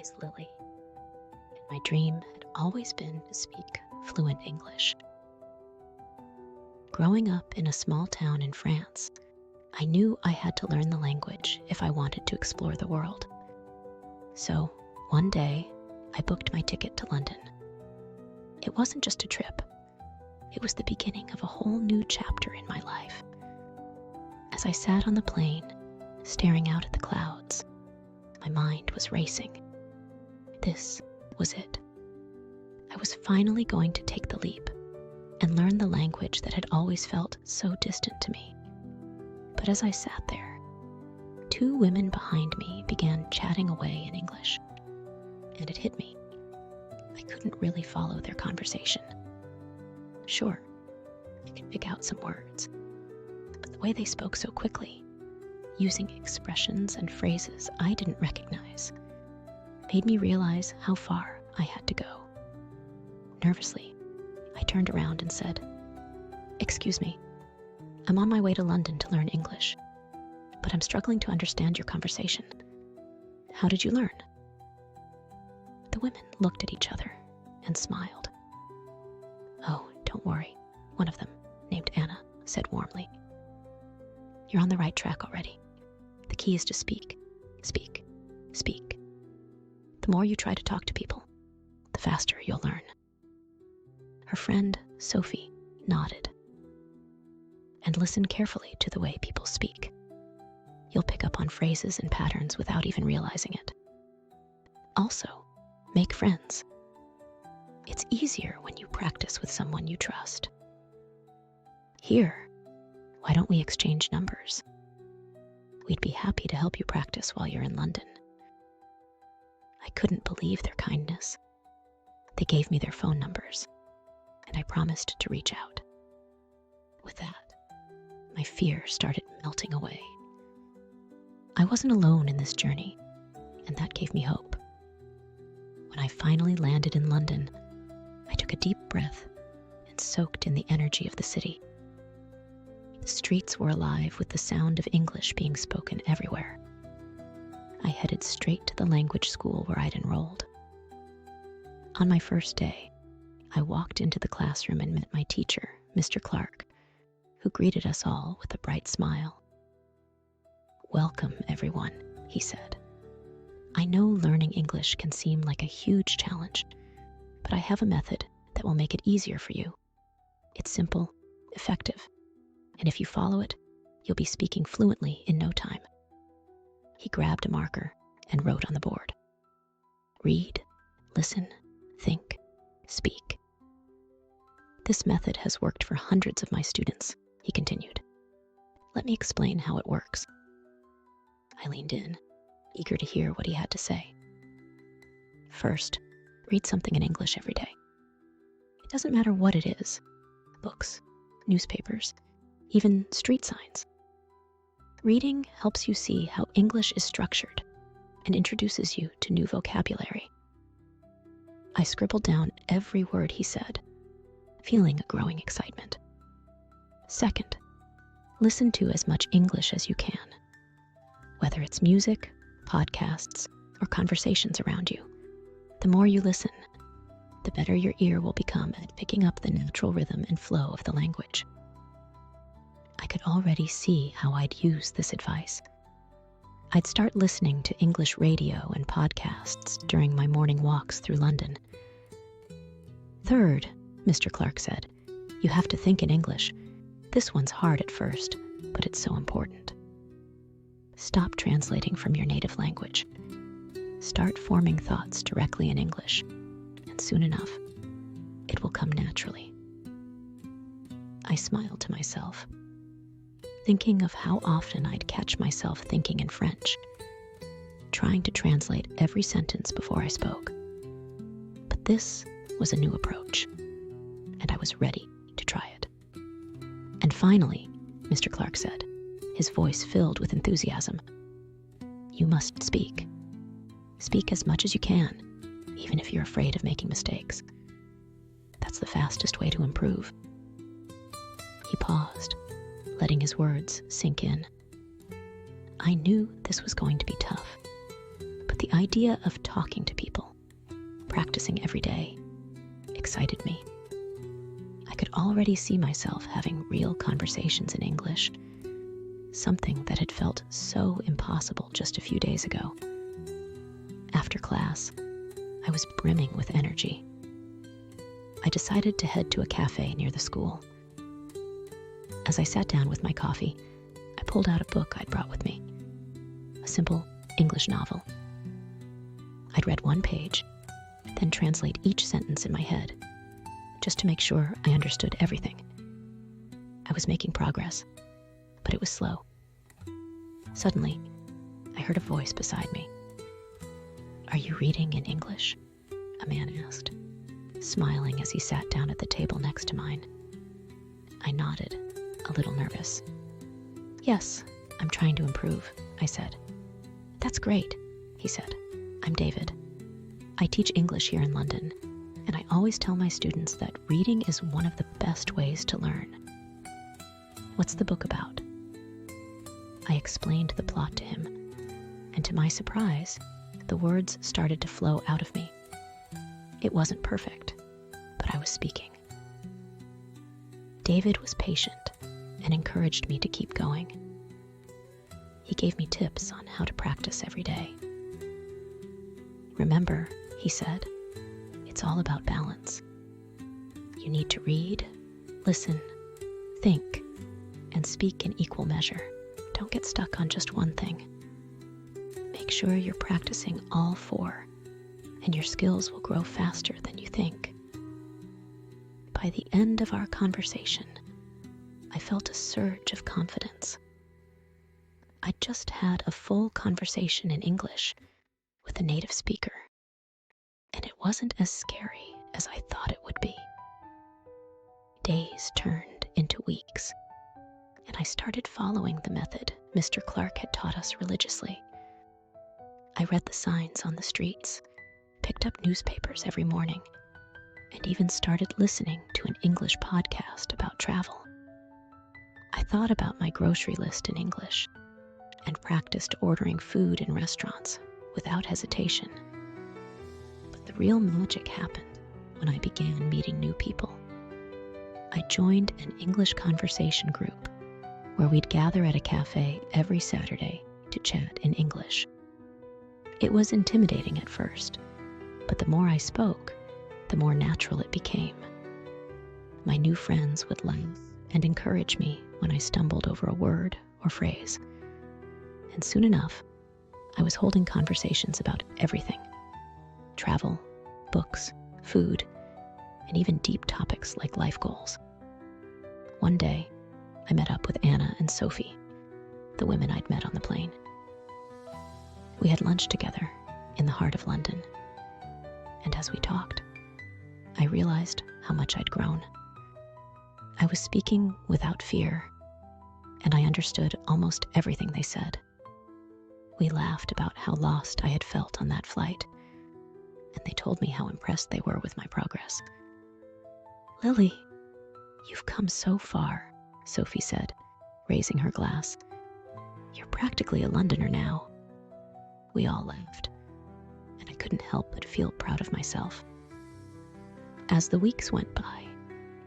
is Lily, and my dream had always been to speak fluent English. Growing up in a small town in France, I knew I had to learn the language if I wanted to explore the world. So, one day, I booked my ticket to London. It wasn't just a trip. It was the beginning of a whole new chapter in my life. As I sat on the plane, staring out at the clouds, my mind was racing. This was it. I was finally going to take the leap and learn the language that had always felt so distant to me. But as I sat there, two women behind me began chatting away in English, and it hit me. I couldn't really follow their conversation. Sure, I could pick out some words, but the way they spoke so quickly, using expressions and phrases I didn't recognize, made me realize how far I had to go. Nervously, I turned around and said, "Excuse me, I'm on my way to London to learn English, but I'm struggling to understand your conversation. How did you learn?" The women looked at each other and smiled. "Oh, don't worry," one of them, named Anna, said warmly. "You're on the right track already. The key is to speak, speak, speak. The more you try to talk to people, the faster you'll learn." Her friend, Sophie, nodded. "And listen carefully to the way people speak. You'll pick up on phrases and patterns without even realizing it. Also, make friends. It's easier when you practice with someone you trust. Here, why don't we exchange numbers? We'd be happy to help you practice while you're in London." I couldn't believe their kindness. They gave me their phone numbers, and I promised to reach out. With that, my fear started melting away. I wasn't alone in this journey, and that gave me hope. When I finally landed in London, I took a deep breath and soaked in the energy of the city. The streets were alive with the sound of English being spoken everywhere. I headed straight to the language school where I'd enrolled. On my first day, I walked into the classroom and met my teacher, Mr. Clark, who greeted us all with a bright smile. "Welcome, everyone," he said. "I know learning English can seem like a huge challenge, but I have a method that will make it easier for you. It's simple, effective, and if you follow it, you'll be speaking fluently in no time." He grabbed a marker and wrote on the board, "Read, listen, think, speak." "This method has worked for hundreds of my students," he continued. "Let me explain how it works." I leaned in, eager to hear what he had to say. "First, read something in English every day. It doesn't matter what it is: books, newspapers, even street signs. Reading helps you see how English is structured and introduces you to new vocabulary." I scribbled down every word he said, feeling a growing excitement. "Second, listen to as much English as you can. Whether it's music, podcasts, or conversations around you, the more you listen, the better your ear will become at picking up the natural rhythm and flow of the language." I could already see how I'd use this advice. I'd start listening to English radio and podcasts during my morning walks through London. "Third," Mr. Clark said, "you have to think in English. This one's hard at first, but it's so important. Stop translating from your native language. Start forming thoughts directly in English, and soon enough, it will come naturally." I smiled to myself, thinking of how often I'd catch myself thinking in French, trying to translate every sentence before I spoke. But this was a new approach, and I was ready to try it. "And finally," Mr. Clark said, his voice filled with enthusiasm, "you must speak. Speak as much as you can, even if you're afraid of making mistakes. That's the fastest way to improve." He paused, letting his words sink in. I knew this was going to be tough, but The idea of talking to people, practicing every day, excited me. I could already see myself having real conversations in English, something that had felt so impossible just a few days ago. After class, I was brimming with energy. I decided to head to a cafe near the school. As I sat down with my coffee, I pulled out a book I'd brought with me, a simple English novel. I'd read one page, then translate each sentence in my head, just to make sure I understood everything. I was making progress, but it was slow. Suddenly, I heard a voice beside me. "Are you reading in English?" a man asked, smiling as he sat down at the table next to mine. I nodded, a little nervous. "Yes, I'm trying to improve," I said. "That's great," he said. "I'm David. I teach English here in London, and I always tell my students that reading is one of the best ways to learn." "What's the book about?" I explained the plot to him, and to my surprise, the words started to flow out of me. It wasn't perfect, but I was speaking. David was patient and encouraged me to keep going. He gave me tips on how to practice every day. "Remember," he said, "it's all about balance. You need to read, listen, think, and speak in equal measure. Don't get stuck on just one thing. Make sure you're practicing all four, and your skills will grow faster than you think." By the end of our conversation, I felt a surge of confidence. I'd just had a full conversation in English with a native speaker, and it wasn't as scary as I thought it would be. Days turned into weeks, and I started following the method Mr. Clark had taught us religiously. I read the signs on the streets, picked up newspapers every morning, and even started listening to an English podcast about travel. I thought about my grocery list in English and practiced ordering food in restaurants without hesitation. But the real magic happened when I began meeting new people. I joined an English conversation group where we'd gather at a cafe every Saturday to chat in English. It was intimidating at first, but the more I spoke, the more natural it became. My new friends would laugh and encourage me when I stumbled over a word or phrase. And soon enough, I was holding conversations about everything: travel, books, food, and even deep topics like life goals. One day, I met up with Anna and Sophie, the women I'd met on the plane. We had lunch together in the heart of London, and as we talked, I realized how much I'd grown. I was speaking without fear, and I understood almost everything they said. We laughed about how lost I had felt on that flight, and they told me how impressed they were with my progress. "Lily, you've come so far," Sophie said, raising her glass. "You're practically a Londoner now." We all laughed, and I couldn't help but feel proud of myself. As the weeks went by,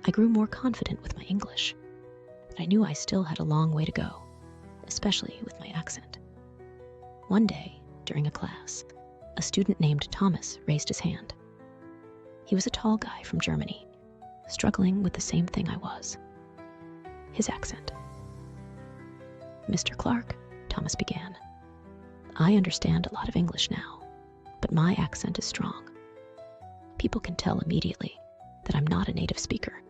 I grew more confident with my English, but I knew I still had a long way to go, especially with my accent. One day, during a class, a student named Thomas raised his hand. He was a tall guy from Germany, struggling with the same thing I was: his accent. "Mr. Clark," Thomas began, "I understand a lot of English now, but my accent is strong. People can tell immediately that I'm not a native speaker.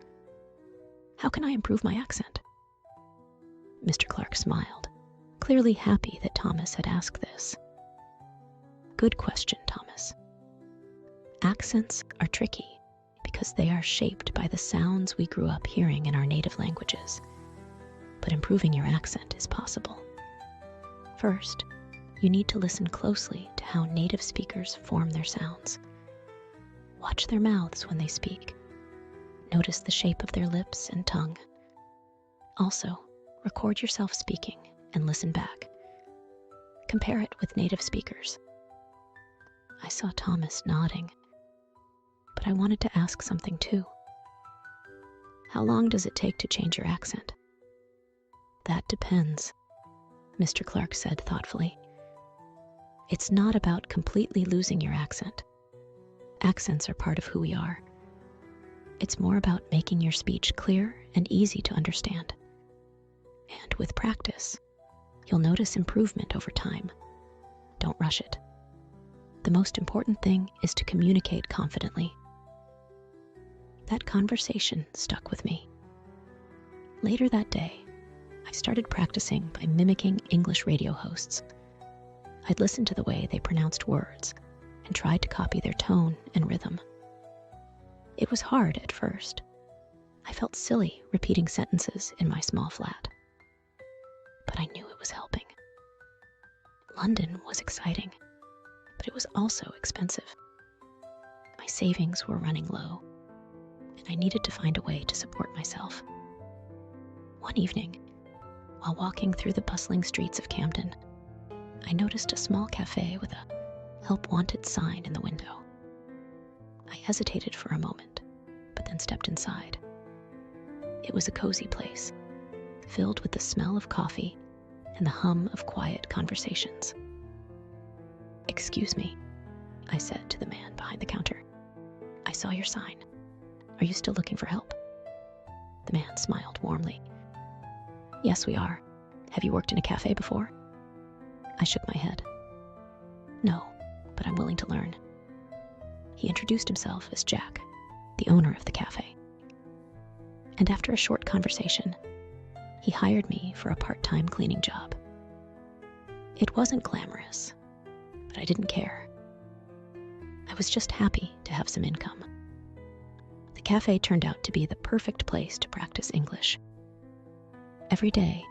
How can I improve my accent?" Mr. Clark smiled, clearly happy that Thomas had asked this. "Good question, Thomas. Accents are tricky because they are shaped by the sounds we grew up hearing in our native languages. But improving your accent is possible. First, you need to listen closely to how native speakers form their sounds. Watch their mouths when they speak. Notice the shape of their lips and tongue. Also, record yourself speaking and listen back. Compare it with native speakers. saw Thomas nodding, but I wanted to ask something too. How long does it take to change your accent? That depends, Mr. Clark said thoughtfully. It's not about completely losing your accent. Accents are part of who we are. It's more about making your speech clear and easy to understand. And with practice, you'll notice improvement over time. Don't rush it. The most important thing is to communicate confidently. That conversation stuck with me. Later that day, I started practicing by mimicking English radio hosts. I'd listen to the way they pronounced words and tried to copy their tone and rhythm. It was hard at first. I felt silly repeating sentences in my small flat. But I knew it was helping. London was exciting, but it was also expensive. My savings were running low, and I needed to find a way to support myself. One evening, while walking through the bustling streets of Camden, I noticed a small cafe with a "Help Wanted" sign in the window. I hesitated for a moment, but then stepped inside. It was a cozy place, filled with the smell of coffee and the hum of quiet conversations. "Excuse me," I said to the man behind the counter. "I saw your sign. Are you still looking for help?" The man smiled warmly. "Yes, we are. Have you worked in a cafe before?" I shook my head. "No, but I'm willing to learn." He introduced himself as Jack, the owner of the cafe. And after a short conversation, he hired me for a part-time cleaning job. It wasn't glamorous, but I didn't care. I was just happy to have some income. The cafe turned out to be the perfect place to practice English. Every day,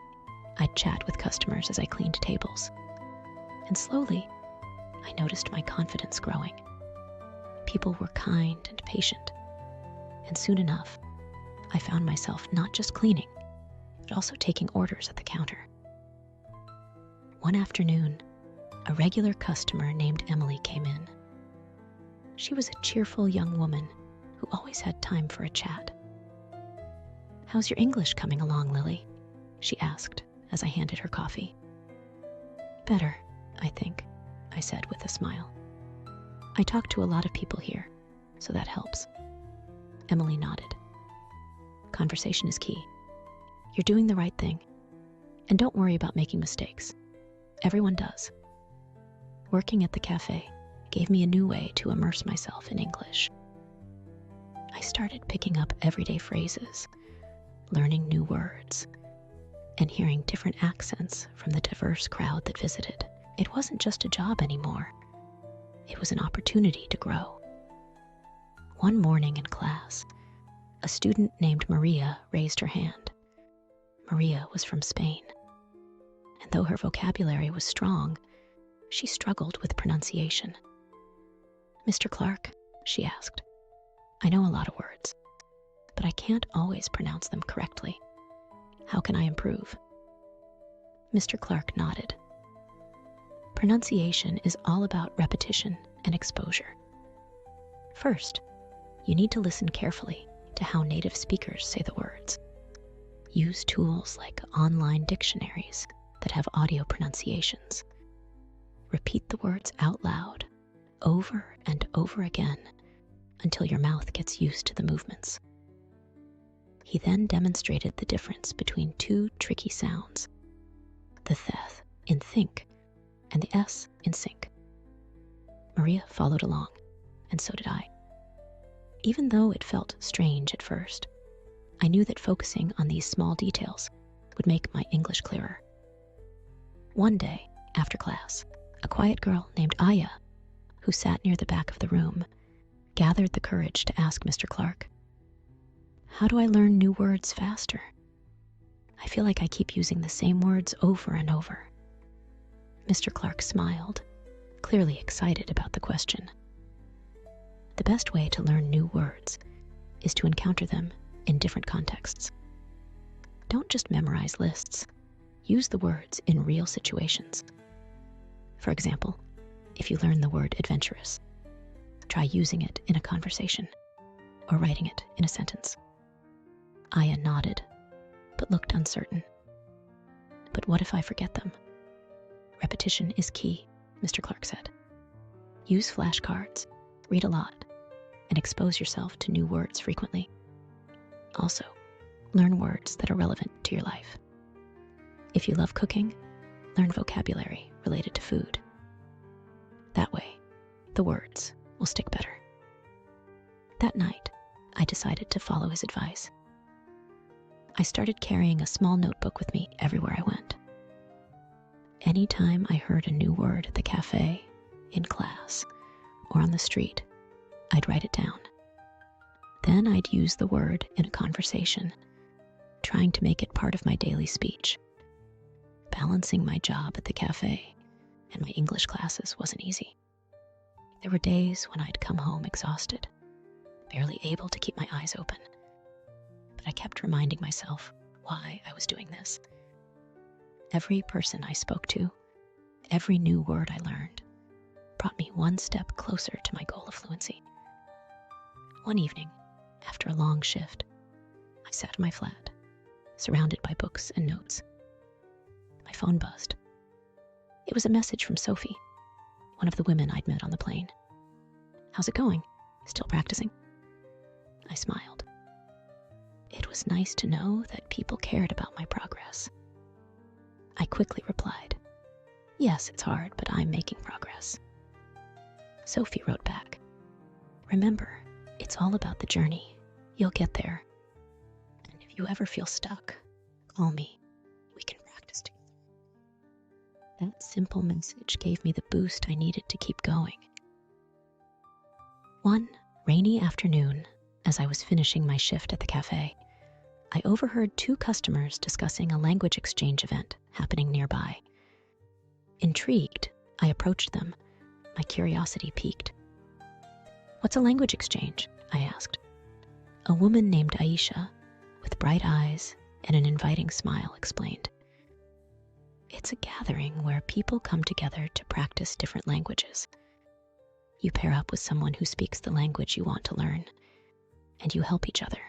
I'd chat with customers as I cleaned tables, and slowly, I noticed my confidence growing. People were kind and patient, and soon enough, I found myself not just cleaning, but also taking orders at the counter. One afternoon, a regular customer named Emily came in. She was a cheerful young woman who always had time for a chat. "How's your English coming along, Lily?" she asked as I handed her coffee. "Better, I think," I said with a smile. "I talk to a lot of people here, so that helps." Emily nodded. "Conversation is key. You're doing the right thing. And don't worry about making mistakes. Everyone does." Working at the cafe gave me a new way to immerse myself in English. I started picking up everyday phrases, learning new words, and hearing different accents from the diverse crowd that visited. It wasn't just a job anymore. It was an opportunity to grow. One morning in class, a student named Maria raised her hand. Maria was from Spain, and though her vocabulary was strong, she struggled with pronunciation. "Mr. Clark," she asked, "I know a lot of words, but I can't always pronounce them correctly. How can I improve?" Mr. Clark nodded. Pronunciation is all about repetition and exposure. First, you need to listen carefully to how native speakers say the words. Use tools like online dictionaries that have audio pronunciations. Repeat the words out loud, over and over again, until your mouth gets used to the movements. He then demonstrated the difference between two tricky sounds, the th in think and the s in sink. Maria followed along, and so did I. Even though it felt strange at first, I knew that focusing on these small details would make my English clearer. One day, after class, a quiet girl named Aya, who sat near the back of the room, gathered the courage to ask Mr. Clark, "How do I learn new words faster? I feel like I keep using the same words over and over." Mr. Clark smiled, clearly excited about the question. The best way to learn new words is to encounter them in different contexts. Don't just memorize lists. Use the words in real situations. For example, if you learn the word adventurous, Try using it in a conversation or writing it in a sentence. Aya nodded, but looked uncertain. But what if I forget them? Repetition is key, Mr. Clark said. Use flashcards, read a lot, and expose yourself to new words frequently. Also, learn words that are relevant to your life. If you love cooking, learn vocabulary related to food. That way, the words will stick better. That night, I decided to follow his advice. I started carrying a small notebook with me everywhere I went. Anytime I heard a new word at the cafe, in class, or on the street, I'd write it down. Then I'd use the word in a conversation, trying to make it part of my daily speech. Balancing my job at the cafe and my English classes wasn't easy. There were days when I'd come home exhausted, barely able to keep my eyes open. But I kept reminding myself why I was doing this. Every person I spoke to, every new word I learned, brought me one step closer to my goal of fluency. One evening, after a long shift, I sat in my flat, surrounded by books and notes. My phone buzzed. It was a message from Sophie, one of the women I'd met on the plane. "How's it going? Still practicing?" I smiled. It was nice to know that people cared about my progress. I quickly replied, "Yes, it's hard, but I'm making progress." Sophie wrote back, "Remember, it's all about the journey. You'll get there. And if you ever feel stuck, call me. We can practice together." That simple message gave me the boost I needed to keep going. One rainy afternoon, as I was finishing my shift at the cafe, I overheard two customers discussing a language exchange event happening nearby. Intrigued, I approached them, my curiosity piqued. "What's a language exchange?" I asked. A woman named Aisha, with bright eyes and an inviting smile, explained. "It's a gathering where people come together to practice different languages. You pair up with someone who speaks the language you want to learn, and you help each other.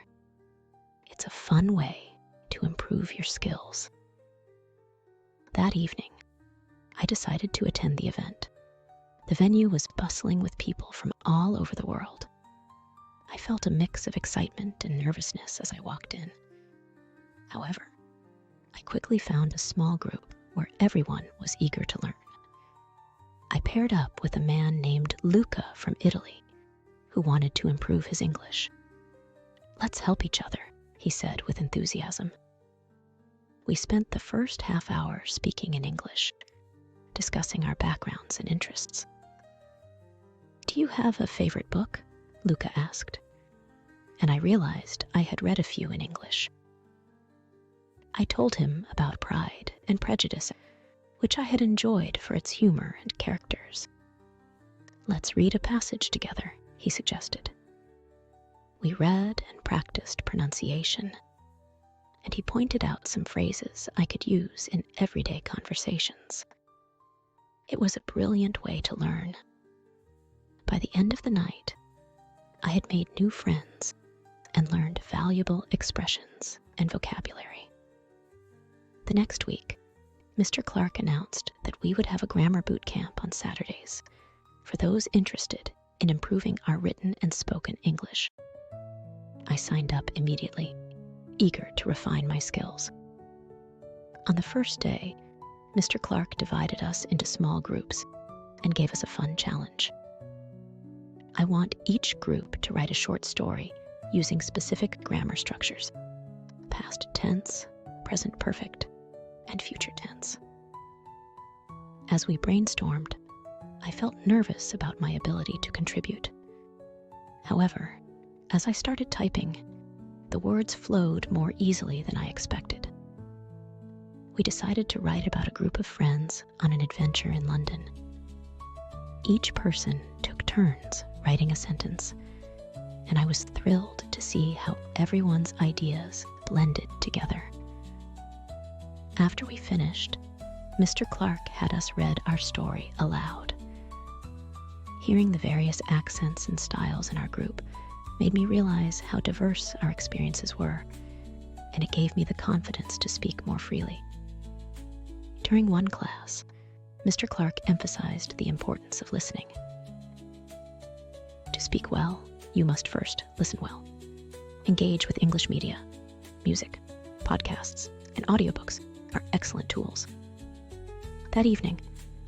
It's a fun way to improve your skills." That evening, I decided to attend the event. The venue was bustling with people from all over the world. I felt a mix of excitement and nervousness as I walked in. However, I quickly found a small group where everyone was eager to learn. I paired up with a man named Luca from Italy, who wanted to improve his English. "Let's help each other," he said with enthusiasm. We spent the first half hour speaking in English, discussing our backgrounds and interests. "Do you have a favorite book?" Luca asked, and I realized I had read a few in English. I told him about Pride and Prejudice, which I had enjoyed for its humor and characters. "Let's read a passage together," he suggested. We read and practiced pronunciation, and he pointed out some phrases I could use in everyday conversations. It was a brilliant way to learn. By the end of the night, I had made new friends and learned valuable expressions and vocabulary. The next week, Mr. Clark announced that we would have a grammar boot camp on Saturdays for those interested in improving our written and spoken English. I signed up immediately, eager to refine my skills. On the first day, Mr. Clark divided us into small groups and gave us a fun challenge. I want each group to write a short story using specific grammar structures: past tense, present perfect, and future tense. As we brainstormed, I felt nervous about my ability to contribute. However, as I started typing, the words flowed more easily than I expected. We decided to write about a group of friends on an adventure in London. Each person took turns writing a sentence, and I was thrilled to see how everyone's ideas blended together. After we finished, Mr. Clark had us read our story aloud. Hearing the various accents and styles in our group made me realize how diverse our experiences were, and it gave me the confidence to speak more freely. During one class, Mr. Clark emphasized the importance of listening. To speak well, you must first listen well. Engage with English media, music, podcasts, and audiobooks are excellent tools. That evening,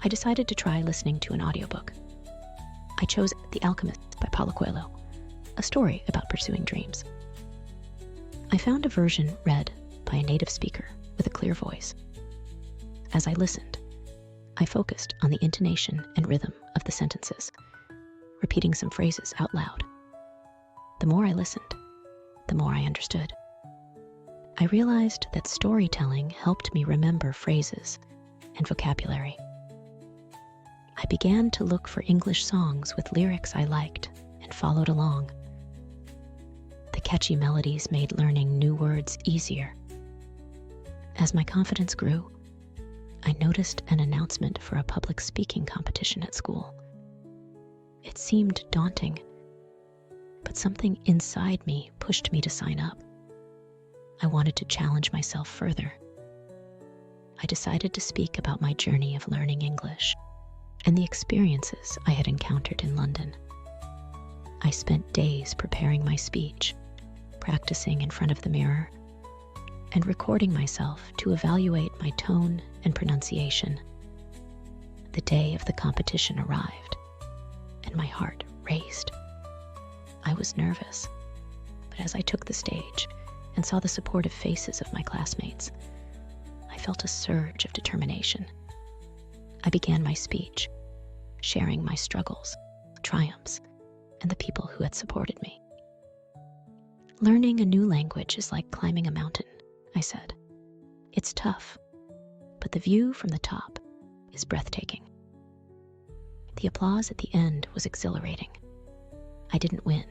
I decided to try listening to an audiobook. I chose The Alchemist by Paulo Coelho, a story about pursuing dreams. I found a version read by a native speaker with a clear voice. As I listened, I focused on the intonation and rhythm of the sentences, repeating some phrases out loud. The more I listened, the more I understood. I realized that storytelling helped me remember phrases and vocabulary. I began to look for English songs with lyrics I liked and followed along. The catchy melodies made learning new words easier. As my confidence grew, I noticed an announcement for a public speaking competition at school. It seemed daunting, but something inside me pushed me to sign up. I wanted to challenge myself further. I decided to speak about my journey of learning English and the experiences I had encountered in London. I spent days preparing my speech, practicing in front of the mirror, and recording myself to evaluate my tone and pronunciation. The day of the competition arrived, and my heart raced. I was nervous, but as I took the stage and saw the supportive faces of my classmates, I felt a surge of determination. I began my speech, sharing my struggles, triumphs, and the people who had supported me. Learning a new language is like climbing a mountain, I said. It's tough, but the view from the top is breathtaking. The applause at the end was exhilarating. I didn't win,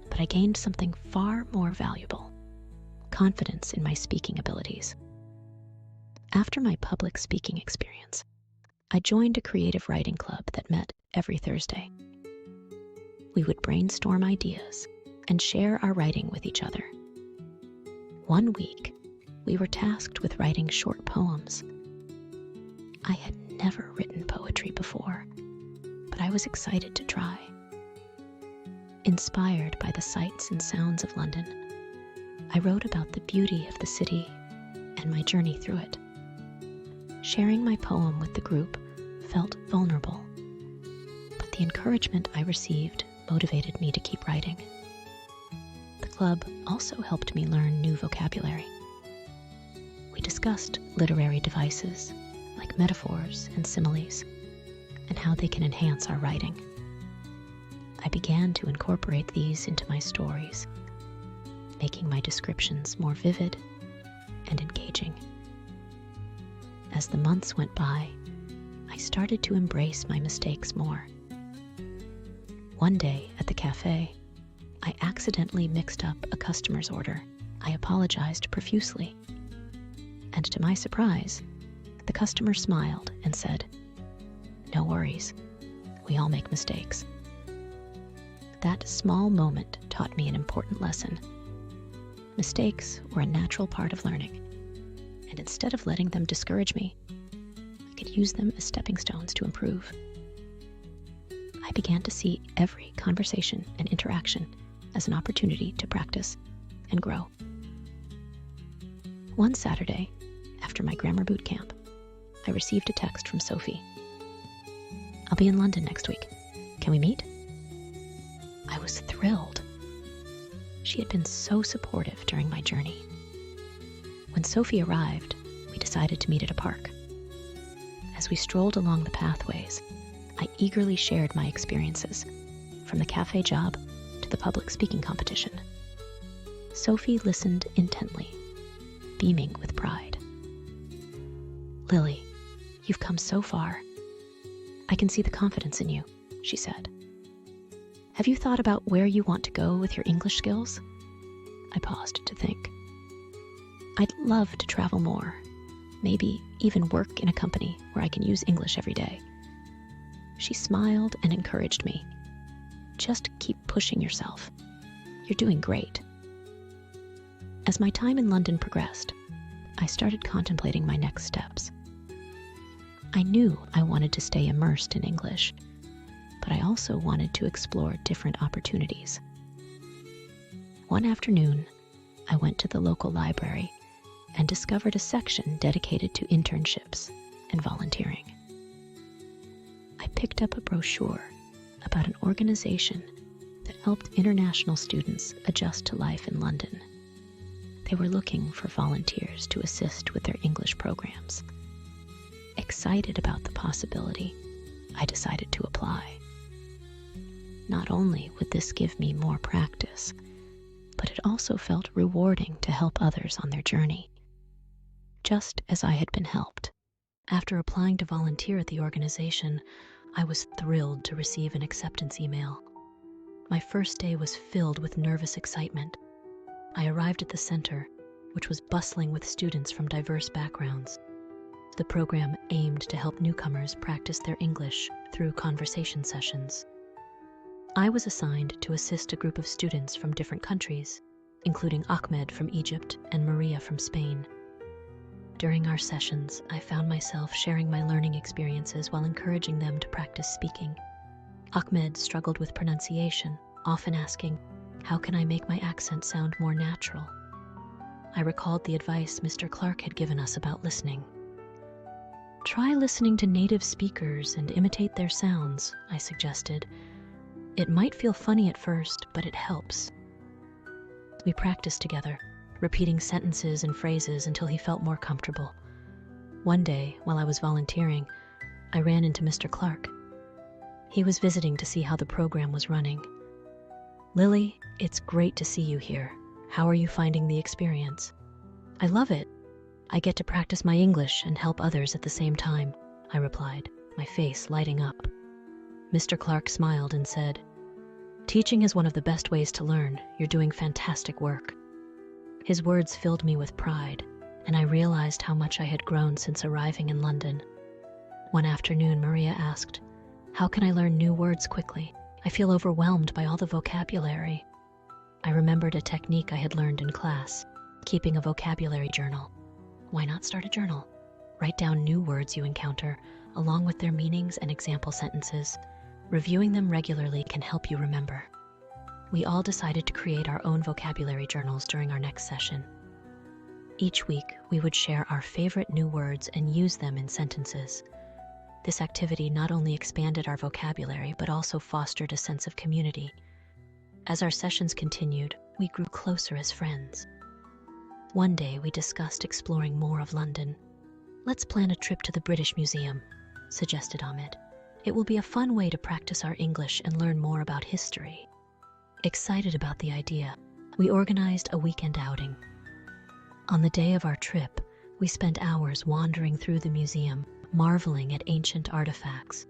but I gained something far more valuable: confidence in my speaking abilities. After my public speaking experience, I joined a creative writing club that met every Thursday. We would brainstorm ideas and share our writing with each other. One week, we were tasked with writing short poems. I had never written poetry before, but I was excited to try. Inspired by the sights and sounds of London, I wrote about the beauty of the city and my journey through it. Sharing my poem with the group felt vulnerable, but the encouragement I received motivated me to keep writing. The club also helped me learn new vocabulary. We discussed literary devices like metaphors and similes and how they can enhance our writing. I began to incorporate these into my stories, making my descriptions more vivid and engaging. As the months went by, I started to embrace my mistakes more. One day at the cafe, I accidentally mixed up a customer's order. I apologized profusely, and to my surprise, the customer smiled and said, "No worries, we all make mistakes." That small moment taught me an important lesson. Mistakes were a natural part of learning, and instead of letting them discourage me, I could use them as stepping stones to improve. I began to see every conversation and interaction as an opportunity to practice and grow. One Saturday, after my grammar boot camp, I received a text from Sophie. "I'll be in London next week. Can we meet?" I was thrilled. She had been so supportive during my journey. When Sophie arrived, we decided to meet at a park. As we strolled along the pathways, I eagerly shared my experiences, from the cafe job to the public speaking competition. Sophie listened intently, beaming with pride. "Lily, you've come so far. I can see the confidence in you," she said. "Have you thought about where you want to go with your English skills?" I paused to think. "I'd love to travel more, maybe even work in a company where I can use English every day." She smiled and encouraged me. Just keep pushing yourself. You're doing great. As my time in London progressed, I started contemplating my next steps. I knew I wanted to stay immersed in English, but I also wanted to explore different opportunities. One afternoon, I went to the local library and discovered a section dedicated to internships and volunteering. I picked up a brochure about an organization that helped international students adjust to life in London. They were looking for volunteers to assist with their English programs. Excited about the possibility, I decided to apply. Not only would this give me more practice, but it also felt rewarding to help others on their journey, just as I had been helped. After applying to volunteer at the organization, I was thrilled to receive an acceptance email. My first day was filled with nervous excitement. I arrived at the center, which was bustling with students from diverse backgrounds. The program aimed to help newcomers practice their English through conversation sessions. I was assigned to assist a group of students from different countries, including Ahmed from Egypt and Maria from Spain. During our sessions, I found myself sharing my learning experiences while encouraging them to practice speaking. Ahmed struggled with pronunciation, often asking, "How can I make my accent sound more natural?" I recalled the advice Mr. Clark had given us about listening. "Try listening to native speakers and imitate their sounds," I suggested. "It might feel funny at first, but it helps." We practiced together, repeating sentences and phrases until he felt more comfortable. One day, while I was volunteering, I ran into Mr. Clark. He was visiting to see how the program was running. "Lily, it's great to see you here. How are you finding the experience?" "I love it. I get to practice my English and help others at the same time," I replied, my face lighting up. Mr. Clark smiled and said, "Teaching is one of the best ways to learn. You're doing fantastic work." His words filled me with pride, and I realized how much I had grown since arriving in London. One afternoon, Maria asked, "How can I learn new words quickly? I feel overwhelmed by all the vocabulary." I remembered a technique I had learned in class, keeping a vocabulary journal. Why not start a journal? Write down new words you encounter, along with their meanings and example sentences. Reviewing them regularly can help you remember. We all decided to create our own vocabulary journals during our next session. Each week, we would share our favorite new words and use them in sentences. This activity not only expanded our vocabulary, but also fostered a sense of community. As our sessions continued, we grew closer as friends. One day, we discussed exploring more of London. "Let's plan a trip to the British Museum," suggested Ahmed. "It will be a fun way to practice our English and learn more about history." Excited about the idea, we organized a weekend outing. On the day of our trip, we spent hours wandering through the museum, marveling at ancient artifacts.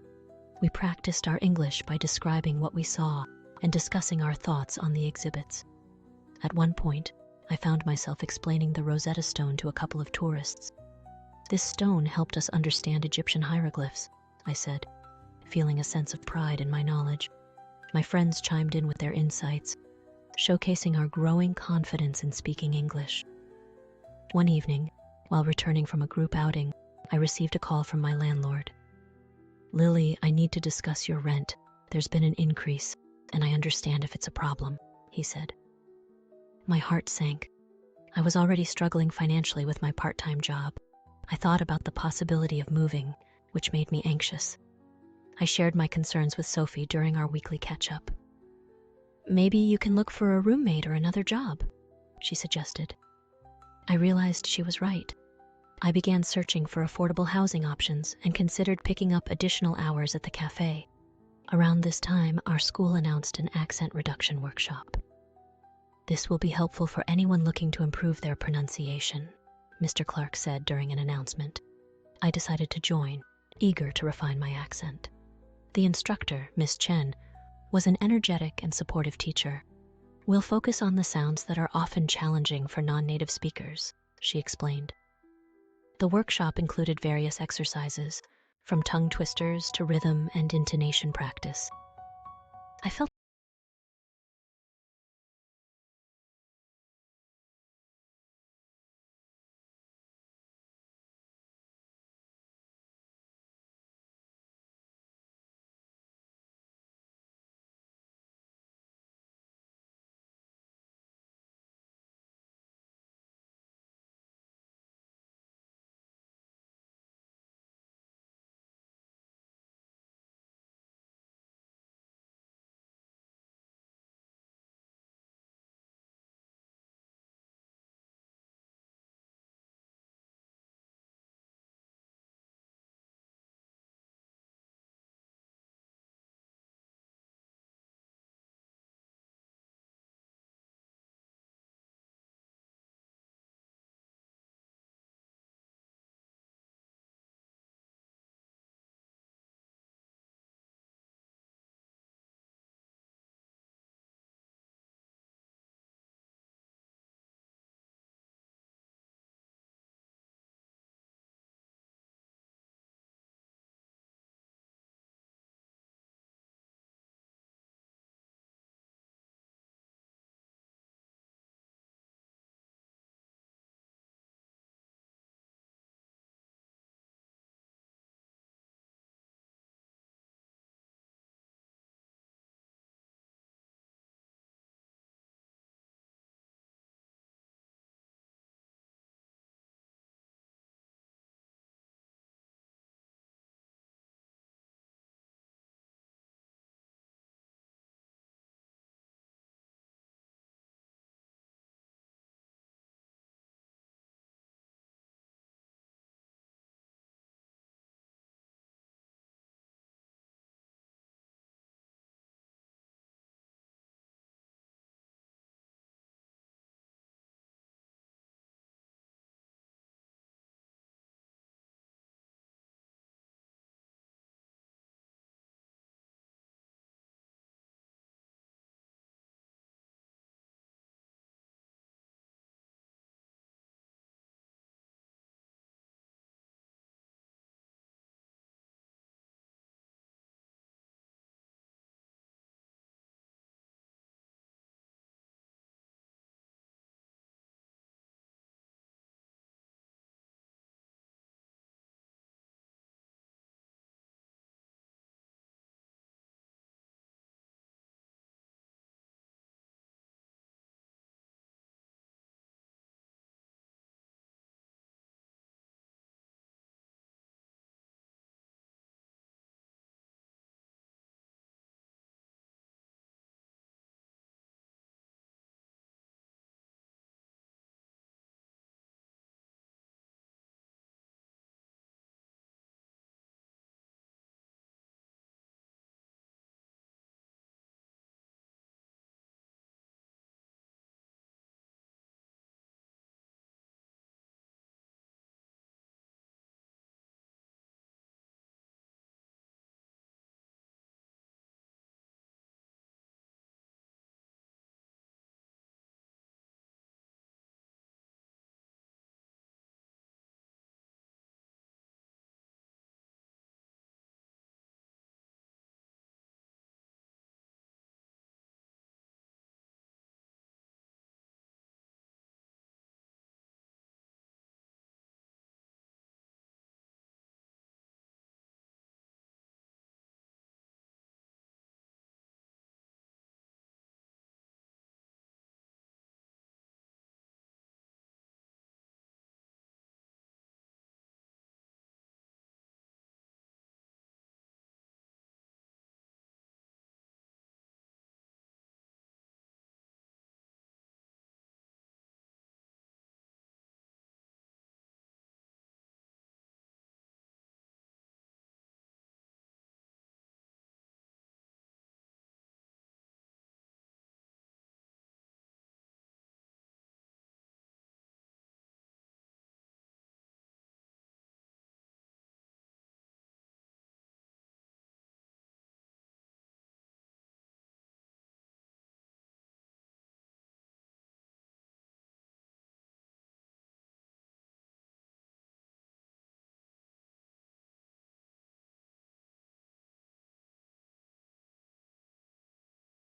We practiced our English by describing what we saw and discussing our thoughts on the exhibits. At one point, I found myself explaining the Rosetta Stone to a couple of tourists. "This stone helped us understand Egyptian hieroglyphs," I said, feeling a sense of pride in my knowledge. My friends chimed in with their insights, showcasing our growing confidence in speaking English. One evening, while returning from a group outing, I received a call from my landlord. "Lily, I need to discuss your rent. There's been an increase, and I understand if it's a problem," he said. My heart sank. I was already struggling financially with my part-time job. I thought about the possibility of moving, which made me anxious. I shared my concerns with Sophie during our weekly catch-up. "Maybe you can look for a roommate or another job," she suggested. I realized she was right. I began searching for affordable housing options and considered picking up additional hours at the cafe. Around this time, our school announced an accent reduction workshop. "This will be helpful for anyone looking to improve their pronunciation," Mr. Clark said during an announcement. I decided to join, eager to refine my accent. The instructor, Miss Chen, was an energetic and supportive teacher. "We'll focus on the sounds that are often challenging for non-native speakers," she explained. The workshop included various exercises, from tongue twisters to rhythm and intonation practice. I felt